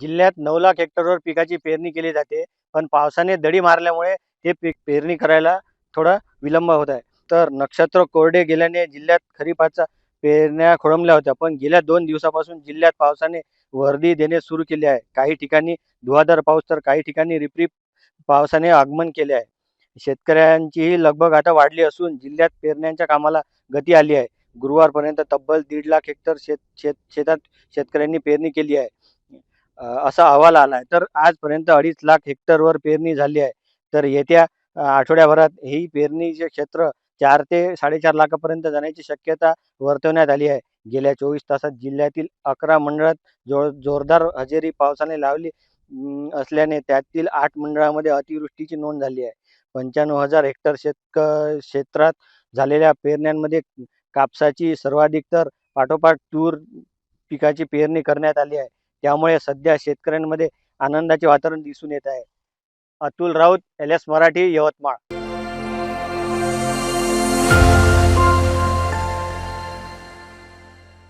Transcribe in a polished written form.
जिल्ह्यात 9 लाख हेक्टरवर पिकाची पेरणी केली जाते, पण पावसाने दडी मारल्यामुळे हे पीक पेरणी करायला थोडा विलंब होत आहे. तर नक्षत्र कोरडे गेल्याने जिल्ह्यात खरीपाच्या पेरण्या खोळंबल्या होत्या, पण गेल्या 2 दिवसापासून जिल्ह्यात पावसाने वर्दी देणे सुरू केले आहे. काही ठिकाणी धुवाधार पाऊस तर काही ठिकाणी रिपरिप पावसाने आगमन केले आहे. शेतकऱ्यांचीही लगबग आता वाढली असून जिल्ह्यात पेरण्यांच्या कामाला गती आली आहे. गुरुवारपर्यंत तब्बल 1.5 लाख हेक्टर शेतात शेतकऱ्यांनी पेरणी केली आहे. असा अहवाल आला आहे. तर आजपर्यंत 2.5 लाख हेक्टरवर पेरणी झाली आहे. तर येत्या आठवड्याभरात ही पेरणीचे क्षेत्र 4 ते 4.5 लाखापर्यंत जाण्याची शक्यता वर्तवण्यात आली आहे. गेल्या 24 तासात जिल्ह्यातील 11 मंडळात जोरदार हजेरी पावसाने लावली असल्याने त्यातील 8 मंडळामध्ये अतिवृष्टीची नोंद झाली आहे. 95,000 हेक्टर क्षेत्रात झालेल्या पेरण्यांमध्ये कापसाची सर्वाधिक तर पाठोपाठ तूर पिकाची पेरणी करण्यात आली आहे. त्यामुळे सध्या शेतकऱ्यांमध्ये आनंदाचे वातावरण दिसून येत आहे. अतुल राऊत, LS मराठी, यवतमाळ.